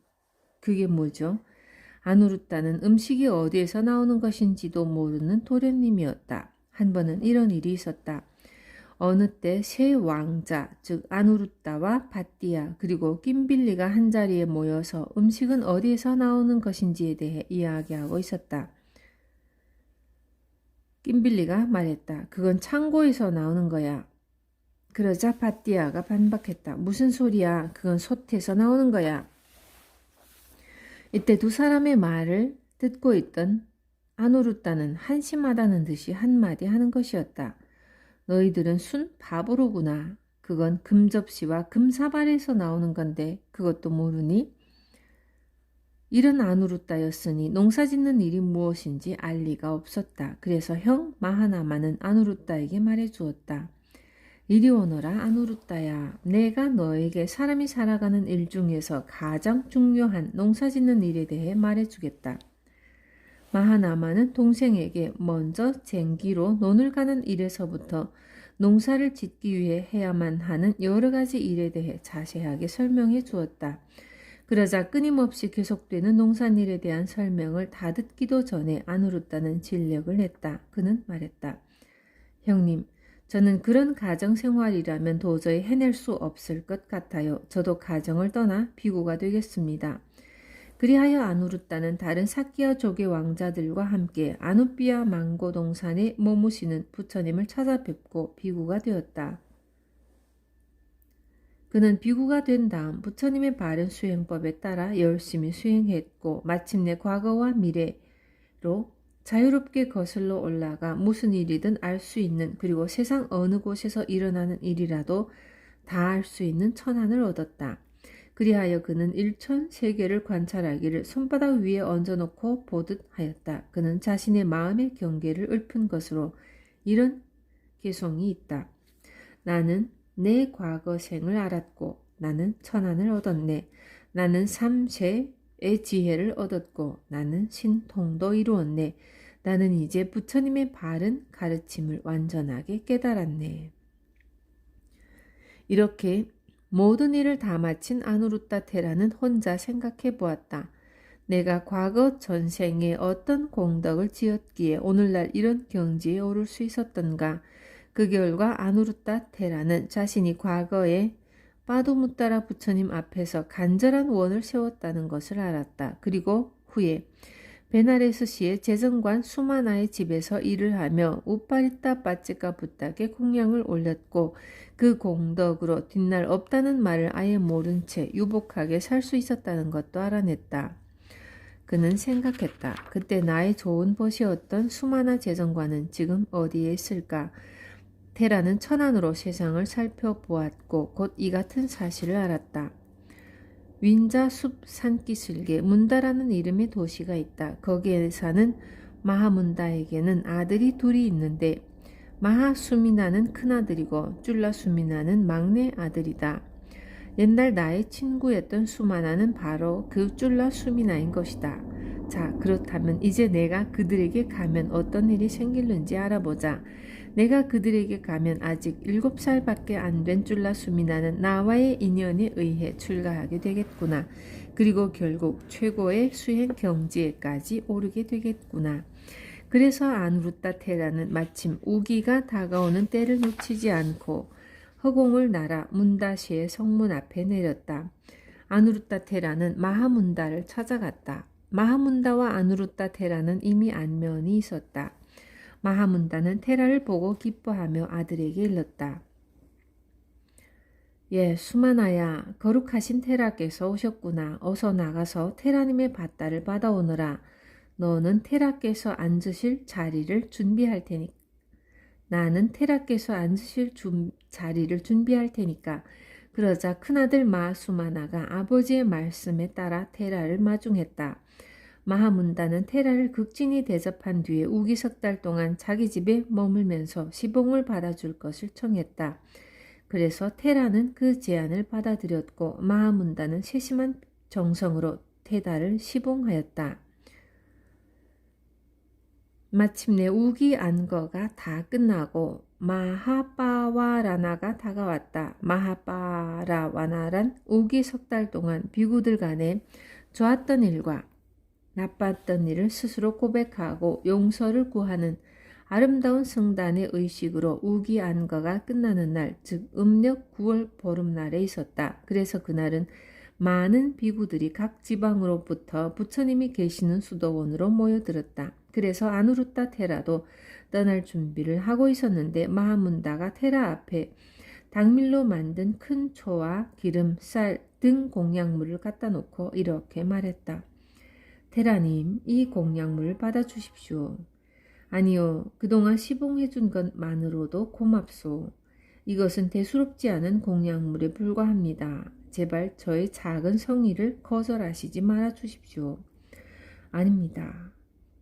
그게 뭐죠? 아누르타는 음식이 어디에서 나오는 것인지도 모르는 도련님이었다. 한 번은 이런 일이 있었다. 어느 때 세 왕자, 즉 아누르타와 바띠아 그리고 낀빌리가 한자리에 모여서 음식은 어디에서 나오는 것인지에 대해 이야기하고 있었다. 낀빌리가 말했다. 그건 창고에서 나오는 거야. 그러자 바띠아가 반박했다. 무슨 소리야? 그건 솥에서 나오는 거야. 이때 두 사람의 말을 듣고 있던 아누루따는 한심하다는 듯이 한마디 하는 것이었다. 너희들은 순 바보로구나. 그건 금접시와 금사발에서 나오는 건데 그것도 모르니? 이런 아누루따였으니 농사짓는 일이 무엇인지 알 리가 없었다. 그래서 형 마하나마는 아누루따에게 말해주었다. 이리 오너라 아누루따야. 내가 너에게 사람이 살아가는 일 중에서 가장 중요한 농사짓는 일에 대해 말해주겠다. 마하나마는 동생에게 먼저 쟁기로 논을 가는 일에서부터 농사를 짓기 위해 해야만 하는 여러 가지 일에 대해 자세하게 설명해 주었다. 그러자 끊임없이 계속되는 농산일에 대한 설명을 다 듣기도 전에 아누루따는 진력을 냈다. 그는 말했다. 형님, 저는 그런 가정생활이라면 도저히 해낼 수 없을 것 같아요. 저도 가정을 떠나 비구가 되겠습니다. 그리하여 아누루따는 다른 사키아 족의 왕자들과 함께 아누비아 망고 동산에 머무시는 부처님을 찾아뵙고 비구가 되었다. 그는 비구가 된 다음 부처님의 바른 수행법에 따라 열심히 수행했고 마침내 과거와 미래로 자유롭게 거슬러 올라가 무슨 일이든 알 수 있는 그리고 세상 어느 곳에서 일어나는 일이라도 다 알 수 있는 천한을 얻었다. 그리하여 그는 일천세계를 관찰하기를 손바닥 위에 얹어놓고 보듯 하였다. 그는 자신의 마음의 경계를 읊은 것으로 이런 개송이 있다. 나는 내 과거 생을 알았고 나는 천한을 얻었네. 나는 삼세의 지혜를 얻었고 나는 신통도 이루었네. 나는 이제 부처님의 바른 가르침을 완전하게 깨달았네. 이렇게 모든 일을 다 마친 아누루따 테라는 혼자 생각해 보았다. 내가 과거 전생에 어떤 공덕을 지었기에 오늘날 이런 경지에 오를 수 있었던가. 그 결과 아누루따 테라는 자신이 과거에 빠두무따라 부처님 앞에서 간절한 원을 세웠다는 것을 알았다. 그리고 후에 베나레스시의 재정관 수마나의 집에서 일을 하며 우파리따 빠찌까 부탁에 공양을 올렸고 그 공덕으로 뒷날 없다는 말을 아예 모른 채 유복하게 살 수 있었다는 것도 알아냈다. 그는 생각했다. 그때 나의 좋은 벗이었던 수마나 재정관은 지금 어디에 있을까? 테라는 천안으로 세상을 살펴보았고 곧 이 같은 사실을 알았다. 윈자숲 산기슭에 문다라는 이름의 도시가 있다. 거기에 사는 마하문다에게는 아들이 둘이 있는데 마하수미나는 큰아들이고 쫄라수미나는 막내 아들이다. 옛날 나의 친구였던 수마나는 바로 그 쫄라수미나인 것이다. 자, 그렇다면 이제 내가 그들에게 가면 어떤 일이 생길는지 알아보자. 내가 그들에게 가면 아직 7살밖에 안 된 쫄라수미나는 나와의 인연에 의해 출가하게 되겠구나. 그리고 결국 최고의 수행 경지에까지 오르게 되겠구나. 그래서 아누루따 테라는 마침 우기가 다가오는 때를 놓치지 않고 허공을 날아 문다시의 성문 앞에 내렸다. 아누루따 테라는 마하문다를 찾아갔다. 마하문다와 아누루따 테라는 이미 안면이 있었다. 마하문다는 테라를 보고 기뻐하며 아들에게 일렀다. 예, 수마나야, 거룩하신 테라께서 오셨구나. 어서 나가서 테라님의 밧다를 받아오너라. 너는 테라께서 앉으실 자리를 준비할 테니까. 나는 테라께서 앉으실 자리를 준비할 테니까. 그러자 큰아들 마수마나가 아버지의 말씀에 따라 테라를 마중했다. 마하문다는 테라를 극진히 대접한 뒤에 우기 석 달 동안 자기 집에 머물면서 시봉을 받아줄 것을 청했다. 그래서 테라는 그 제안을 받아들였고 마하문다는 세심한 정성으로 테라를 시봉하였다. 마침내 우기 안거가 다 끝나고 마하빠와라나가 다가왔다. 마하빠라와나란 우기 석 달 동안 비구들 간에 좋았던 일과 나빴던 일을 스스로 고백하고 용서를 구하는 아름다운 성단의 의식으로 우기 안거가 끝나는 날, 즉 음력 9월 보름날에 있었다. 그래서 그날은 많은 비구들이 각 지방으로부터 부처님이 계시는 수도원으로 모여들었다. 그래서 아누루따 테라도 떠날 준비를 하고 있었는데 마하문다가 테라 앞에 당밀로 만든 큰 초와 기름, 쌀 등 공양물을 갖다 놓고 이렇게 말했다. 테라님, 이 공약물을 받아주십시오. 아니요, 그동안 시봉해준 것만으로도 고맙소. 이것은 대수롭지 않은 공약물에 불과합니다. 제발 저의 작은 성의를 거절하시지 말아주십시오. 아닙니다.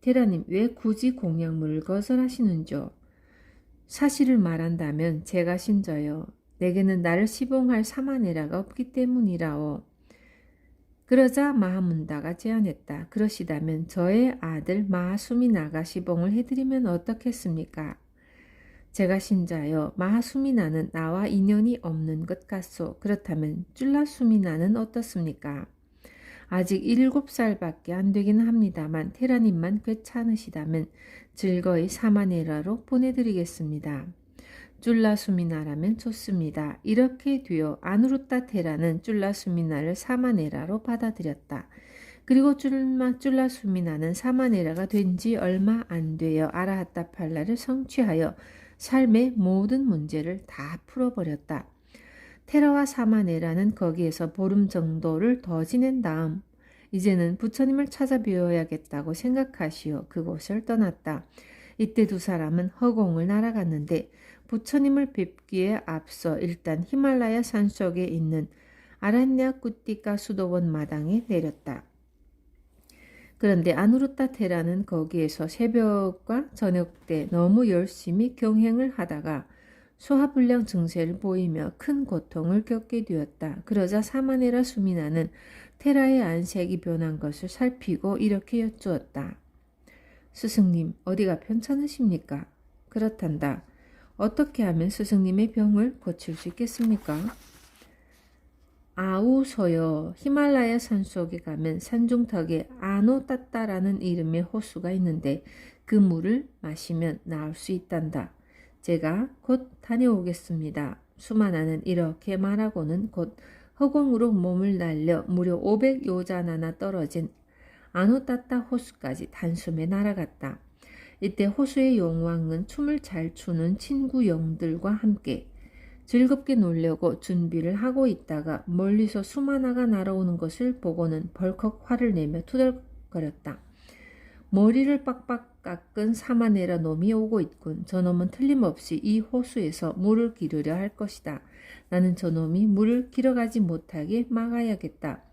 테라님, 왜 굳이 공약물을 거절하시는지요? 사실을 말한다면 제가 신저요. 내게는 나를 시봉할 사마네라가 없기 때문이라오. 그러자 마하문다가 제안했다. 그러시다면 저의 아들 마하수미나가 시봉을 해드리면 어떻겠습니까? 제가 신자여, 마하수미나는 나와 인연이 없는 것 같소. 그렇다면 쫄라수미나는 어떻습니까? 아직 7살밖에 안 되긴 합니다만 테라님만 괜찮으시다면 즐거이 사마네라로 보내드리겠습니다. 쫄라수미나라면 좋습니다. 이렇게 되어 아누루타 테라는 쫄라수미나를 사마네라로 받아들였다. 그리고 쫄라수미나는 사마네라가 된 지 얼마 안 되어 아라하타 팔라를 성취하여 삶의 모든 문제를 다 풀어버렸다. 테라와 사마네라는 거기에서 보름 정도를 더 지낸 다음 이제는 부처님을 찾아뵈어야겠다고 생각하시어 그곳을 떠났다. 이때 두 사람은 허공을 날아갔는데 부처님을 뵙기에 앞서 일단 히말라야 산속에 있는 아란냐 꾸띠카 수도원 마당에 내렸다. 그런데 아누루타 테라는 거기에서 새벽과 저녁 때 너무 열심히 경행을 하다가 소화불량 증세를 보이며 큰 고통을 겪게 되었다. 그러자 사마네라 수미나는 테라의 안색이 변한 것을 살피고 이렇게 여쭈었다. 스승님, 어디가 편찮으십니까? 그렇단다. 어떻게 하면 스승님의 병을 고칠 수 있겠습니까? 아우서여, 히말라야 산속에 가면 산중턱에 아노따따라는 이름의 호수가 있는데 그 물을 마시면 나을 수 있단다. 제가 곧 다녀오겠습니다. 수마나는 이렇게 말하고는 곧 허공으로 몸을 날려 무려 500요자나나 떨어진 아노따따 호수까지 단숨에 날아갔다. 이때 호수의 용왕은 춤을 잘 추는 친구 영들과 함께 즐겁게 놀려고 준비를 하고 있다가 멀리서 수마나가 날아오는 것을 보고는 벌컥 화를 내며 투덜거렸다. 머리를 빡빡 깎은 사마네라 놈이 오고 있군. 저놈은 틀림없이 이 호수에서 물을 기르려 할 것이다. 나는 저놈이 물을 길어가지 못하게 막아야겠다.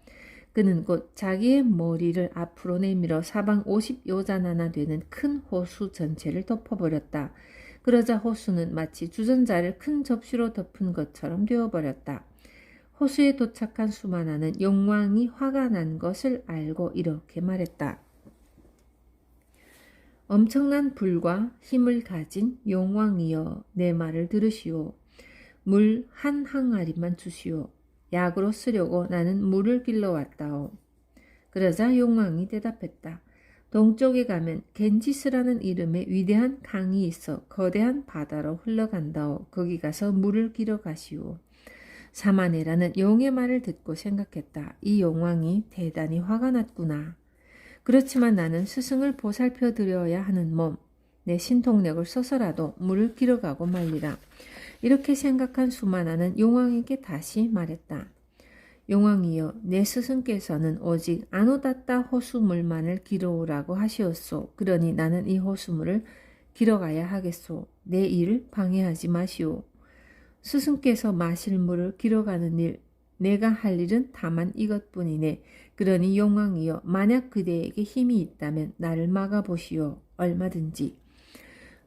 그는 곧 자기의 머리를 앞으로 내밀어 사방 50요자나나 되는 큰 호수 전체를 덮어버렸다. 그러자 호수는 마치 주전자를 큰 접시로 덮은 것처럼 되어버렸다. 호수에 도착한 수마나는 용왕이 화가 난 것을 알고 이렇게 말했다. 엄청난 불과 힘을 가진 용왕이여, 내 말을 들으시오. 물 한 항아리만 주시오. 약으로 쓰려고 나는 물을 길러왔다오. 그러자 용왕이 대답했다. 동쪽에 가면 겐지스라는 이름의 위대한 강이 있어 거대한 바다로 흘러간다오. 거기 가서 물을 길어 가시오. 사마네라는 용의 말을 듣고 생각했다. 이 용왕이 대단히 화가 났구나. 그렇지만 나는 스승을 보살펴 드려야 하는 몸, 내 신통력을 써서라도 물을 길어가고 말리라. 이렇게 생각한 수마나는 용왕에게 다시 말했다. 용왕이여, 내 스승께서는 오직 아노다따 호수물만을 길어오라고 하시었소. 그러니 나는 이 호수물을 길어가야 하겠소. 내 일을 방해하지 마시오. 스승께서 마실 물을 길어가는 일, 내가 할 일은 다만 이것뿐이네. 그러니 용왕이여, 만약 그대에게 힘이 있다면 나를 막아보시오. 얼마든지.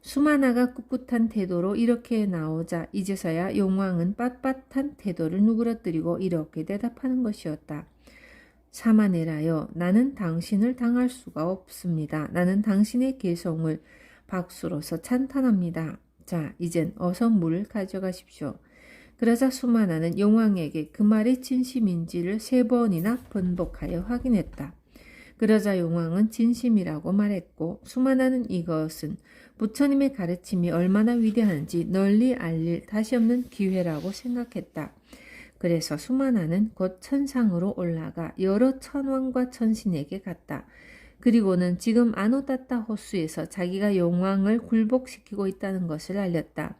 수마나가 꿋꿋한 태도로 이렇게 나오자 이제서야 용왕은 빳빳한 태도를 누그러뜨리고 이렇게 대답하는 것이었다. 사마네라여, 나는 당신을 당할 수가 없습니다. 나는 당신의 개성을 박수로서 찬탄합니다. 자, 이젠 어서 물을 가져가십시오. 그러자 수마나는 용왕에게 그 말이 진심인지를 3번이나 번복하여 확인했다. 그러자 용왕은 진심이라고 말했고 수마나는 이것은 부처님의 가르침이 얼마나 위대한지 널리 알릴 다시 없는 기회라고 생각했다. 그래서 수마나는 곧 천상으로 올라가 여러 천왕과 천신에게 갔다. 그리고는 지금 아노다타 호수에서 자기가 용왕을 굴복시키고 있다는 것을 알렸다.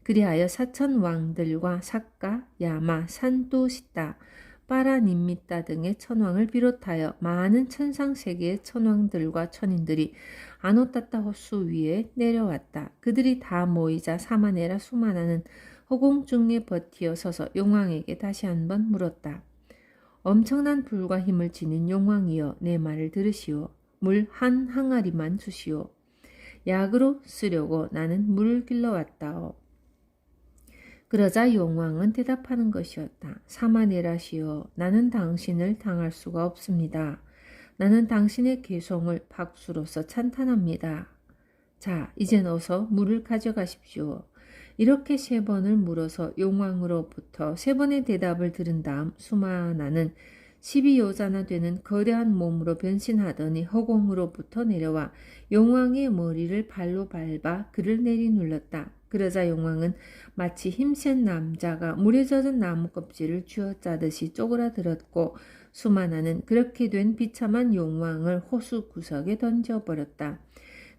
그리하여 사천 왕들과 사까, 야마, 산뚜시타, 빠라님미따 등의 천왕을 비롯하여 많은 천상세계의 천왕들과 천인들이 아노따따 호수 위에 내려왔다. 그들이 다 모이자 사마네라 수마나는 허공중에 버티어 서서 용왕에게 다시 한번 물었다. 엄청난 불과 힘을 지닌 용왕이여, 내 말을 들으시오. 물 한 항아리만 주시오. 약으로 쓰려고 나는 물을 길러왔다오. 그러자 용왕은 대답하는 것이었다. 사마네라시여, 나는 당신을 당할 수가 없습니다. 나는 당신의 개송을 박수로서 찬탄합니다. 자, 이젠 어서 물을 가져가십시오. 이렇게 3번을 물어서 용왕으로부터 3번의 대답을 들은 다음 수마나는 12여자나 되는 거대한 몸으로 변신하더니 허공으로부터 내려와 용왕의 머리를 발로 밟아 그를 내리눌렀다. 그러자 용왕은 마치 힘센 남자가 물에 젖은 나무 껍질을 쥐어짜듯이 쪼그라들었고 수마나는 그렇게 된 비참한 용왕을 호수 구석에 던져버렸다.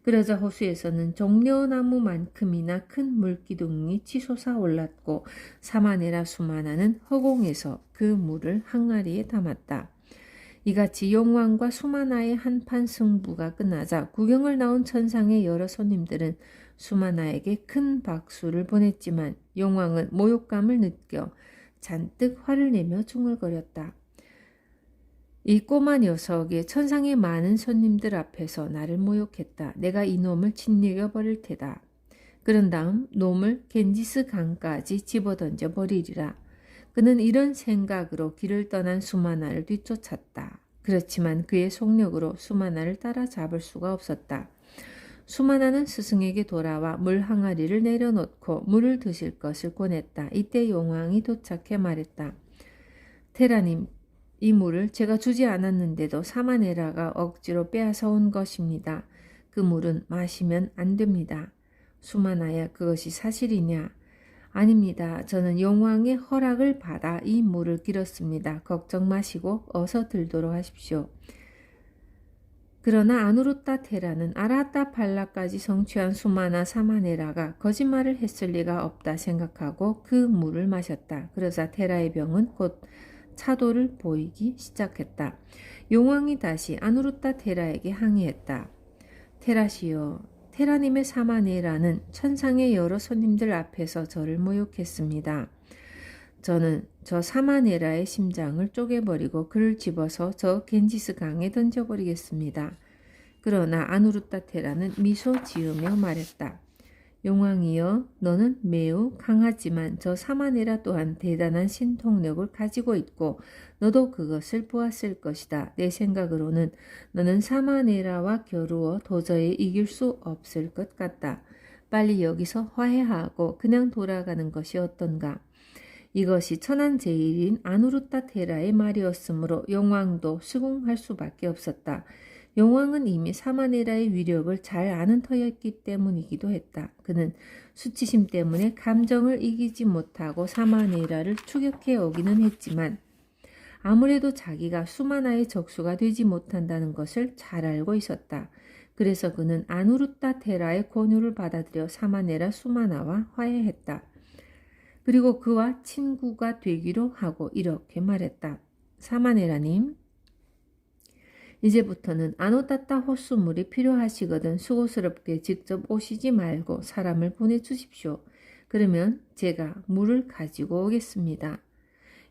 그러자 호수에서는 종려나무만큼이나 큰 물기둥이 치솟아 올랐고 사마네라 수마나는 허공에서 그 물을 항아리에 담았다. 이같이 용왕과 수마나의 한판 승부가 끝나자 구경을 나온 천상의 여러 손님들은 수마나에게 큰 박수를 보냈지만 용왕은 모욕감을 느껴 잔뜩 화를 내며 중얼거렸다. 이 꼬마 녀석이 천상의 많은 손님들 앞에서 나를 모욕했다. 내가 이놈을 짓이겨 버릴 테다. 그런 다음 놈을 겐지스 강까지 집어던져 버리리라. 그는 이런 생각으로 길을 떠난 수마나를 뒤쫓았다. 그렇지만 그의 속력으로 수마나를 따라잡을 수가 없었다. 수마나는 스승에게 돌아와 물 항아리를 내려놓고 물을 드실 것을 권했다. 이때 용왕이 도착해 말했다. 테라님, 이 물을 제가 주지 않았는데도 사마네라가 억지로 빼앗아 온 것입니다. 그 물은 마시면 안 됩니다. 수마나야, 그것이 사실이냐? 아닙니다. 저는 용왕의 허락을 받아 이 물을 길었습니다. 걱정 마시고 어서 들도록 하십시오. 그러나 아누루따 테라는 아라따 팔라까지 성취한 수마나 사마네라가 거짓말을 했을 리가 없다 생각하고 그 물을 마셨다. 그러자 테라의 병은 곧 차도를 보이기 시작했다. 용왕이 다시 아누루따 테라에게 항의했다. 테라시여, 테라님의 사마네라는 천상의 여러 손님들 앞에서 저를 모욕했습니다. 저는 저 사마네라의 심장을 쪼개버리고 그를 집어서 저 겐지스 강에 던져버리겠습니다. 그러나 아누루따 테라는 미소 지으며 말했다. 용왕이여, 너는 매우 강하지만 저 사마네라 또한 대단한 신통력을 가지고 있고 너도 그것을 보았을 것이다. 내 생각으로는 너는 사마네라와 겨루어 도저히 이길 수 없을 것 같다. 빨리 여기서 화해하고 그냥 돌아가는 것이 어떤가? 이것이 천한제일인 아누루따 테라의 말이었으므로 용왕도 수긍할 수밖에 없었다. 용왕은 이미 사마네라의 위력을 잘 아는 터였기 때문이기도 했다. 그는 수치심 때문에 감정을 이기지 못하고 사마네라를 추격해 오기는 했지만 아무래도 자기가 수마나의 적수가 되지 못한다는 것을 잘 알고 있었다. 그래서 그는 아누루따 테라의 권유를 받아들여 사마네라 수마나와 화해했다. 그리고 그와 친구가 되기로 하고 이렇게 말했다. 사마네라님, 이제부터는 아노따따 호수물이 필요하시거든 수고스럽게 직접 오시지 말고 사람을 보내주십시오. 그러면 제가 물을 가지고 오겠습니다.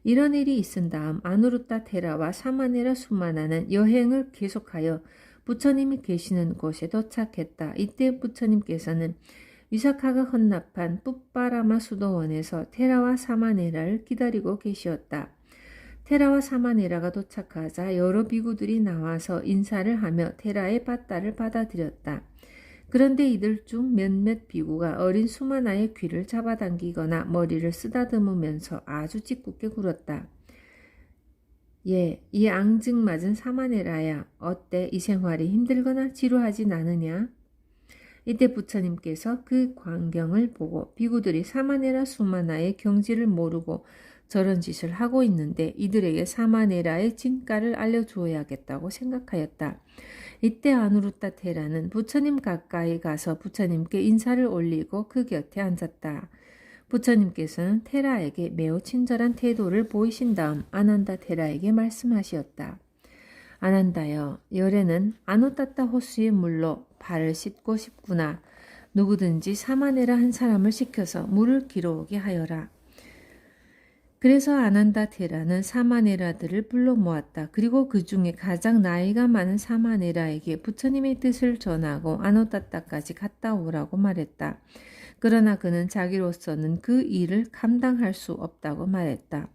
이런 일이 있은 다음 아누루따 테라와 사마네라 수마나는 여행을 계속하여 부처님이 계시는 곳에 도착했다. 이때 부처님께서는 위사카가 헌납한 뿌빠라마 수도원에서 테라와 사마네라를 기다리고 계시었다. 테라와 사마네라가 도착하자 여러 비구들이 나와서 인사를 하며 테라의 받다를 받아들였다. 그런데 이들 중 몇몇 비구가 어린 수마나의 귀를 잡아당기거나 머리를 쓰다듬으면서 아주 짓궂게 굴었다. 예, 이 앙증맞은 사마네라야, 어때? 이 생활이 힘들거나 지루하진 않으냐? 이때 부처님께서 그 광경을 보고 비구들이 사마네라 수마나의 경지를 모르고 저런 짓을 하고 있는데 이들에게 사마네라의 진가를 알려주어야겠다고 생각하였다. 이때 아누루따 테라는 부처님 가까이 가서 부처님께 인사를 올리고 그 곁에 앉았다. 부처님께서는 테라에게 매우 친절한 태도를 보이신 다음 아난다 테라에게 말씀하시었다. 아난다여, 열에는 아누타타 호수의 물로 발을 씻고 싶구나. 누구든지 사마네라 한 사람을 시켜서 물을 길어오게 하여라. 그래서 아난다 테라는 사마네라들을 불러 모았다. 그리고 그 중에 가장 나이가 많은 사마네라에게 부처님의 뜻을 전하고 아누타타까지 갔다 오라고 말했다. 그러나 그는 자기로서는 그 일을 감당할 수 없다고 말했다.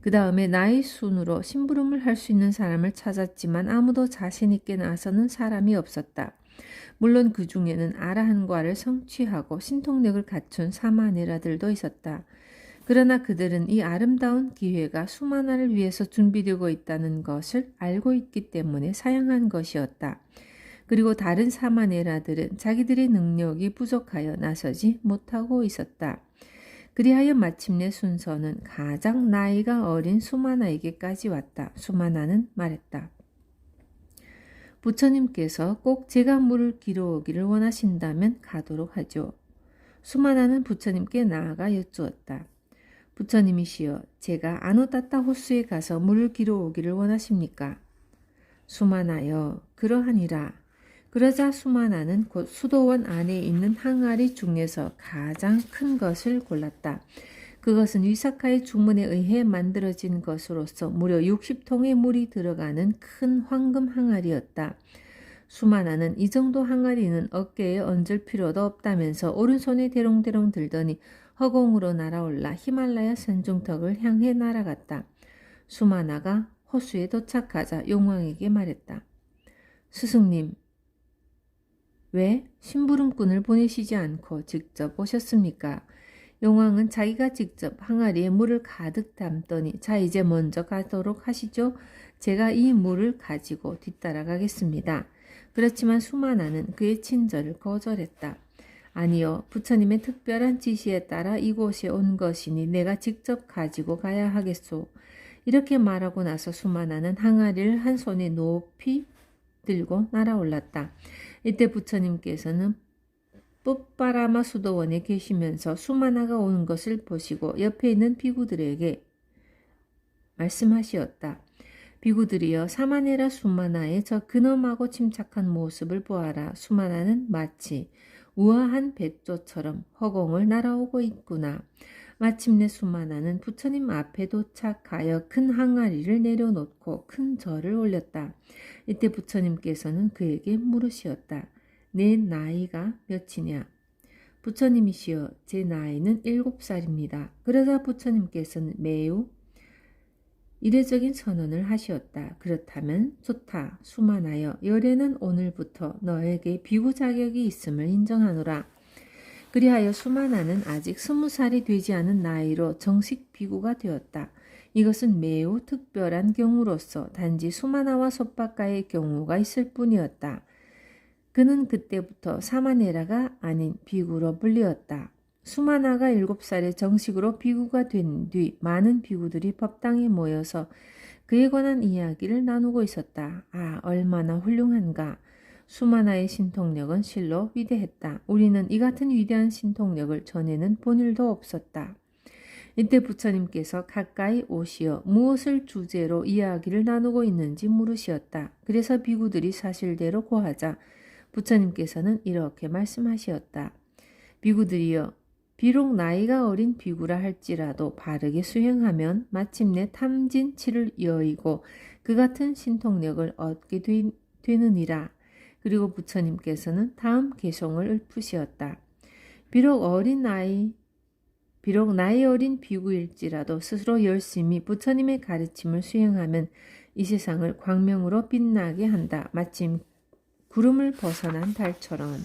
그 다음에 나이 순으로 심부름을 할 수 있는 사람을 찾았지만 아무도 자신 있게 나서는 사람이 없었다. 물론 그 중에는 아라한과를 성취하고 신통력을 갖춘 사마네라들도 있었다. 그러나 그들은 이 아름다운 기회가 수마나를 위해서 준비되고 있다는 것을 알고 있기 때문에 사양한 것이었다. 그리고 다른 사마네라들은 자기들의 능력이 부족하여 나서지 못하고 있었다. 그리하여 마침내 순서는 가장 나이가 어린 수마나에게까지 왔다. 수마나는 말했다. 부처님께서 꼭 제가 물을 길어오기를 원하신다면 가도록 하죠. 수마나는 부처님께 나아가 여쭈었다. 부처님이시여, 제가 아누타타 호수에 가서 물을 길어오기를 원하십니까? 수마나여, 그러하니라. 그러자 수마나는 곧 수도원 안에 있는 항아리 중에서 가장 큰 것을 골랐다. 그것은 위사카의 주문에 의해 만들어진 것으로서 무려 60통의 물이 들어가는 큰 황금 항아리였다. 수마나는 이 정도 항아리는 어깨에 얹을 필요도 없다면서 오른손에 대롱대롱 들더니 허공으로 날아올라 히말라야 산중턱을 향해 날아갔다. 수마나가 호수에 도착하자 용왕에게 말했다. 스승님, 왜 심부름꾼을 보내시지 않고 직접 오셨습니까? 용왕은 자기가 직접 항아리에 물을 가득 담더니 자, 이제 먼저 가도록 하시죠. 제가 이 물을 가지고 뒤따라가겠습니다. 그렇지만 수마나는 그의 친절을 거절했다. 아니요, 부처님의 특별한 지시에 따라 이곳에 온 것이니 내가 직접 가지고 가야 하겠소. 이렇게 말하고 나서 수마나는 항아리를 한 손에 높이 들고 날아올랐다. 이때 부처님께서는 뽀빠라마 수도원에 계시면서 수마나가 오는 것을 보시고 옆에 있는 비구들에게 말씀하시었다. 비구들이여, 사마네라 수마나의 저 근엄하고 침착한 모습을 보아라. 수마나는 마치 우아한 백조처럼 허공을 날아오고 있구나. 마침내 수마나는 부처님 앞에 도착하여 큰 항아리를 내려놓고 큰 절을 올렸다. 이때 부처님께서는 그에게 물으시었다. 내 나이가 몇이냐? 부처님이시여, 제 나이는 7살입니다. 그러자 부처님께서는 매우 이례적인 선언을 하시었다. 그렇다면 좋다. 수마나여, 열애는 오늘부터 너에게 비구 자격이 있음을 인정하노라. 그리하여 수마나는 아직 20살이 되지 않은 나이로 정식 비구가 되었다. 이것은 매우 특별한 경우로서 단지 수마나와 솥바가의 경우가 있을 뿐이었다. 그는 그때부터 사마네라가 아닌 비구로 불리었다. 수마나가 7살에 정식으로 비구가 된 뒤 많은 비구들이 법당에 모여서 그에 관한 이야기를 나누고 있었다. 아, 얼마나 훌륭한가. 수마나의 신통력은 실로 위대했다. 우리는 이 같은 위대한 신통력을 전에는 본 일도 없었다. 이때 부처님께서 가까이 오시어 무엇을 주제로 이야기를 나누고 있는지 물으시었다. 그래서 비구들이 사실대로 고하자 부처님께서는 이렇게 말씀하시었다. 비구들이여, 비록 나이가 어린 비구라 할지라도 바르게 수행하면 마침내 탐진치를 여의고 그 같은 신통력을 얻게 되느니라. 그리고 부처님께서는 다음 개송을 읊으시었다. 비록 나이 어린 비구일지라도 스스로 열심히 부처님의 가르침을 수행하면 이 세상을 광명으로 빛나게 한다. 마침 구름을 벗어난 달처럼.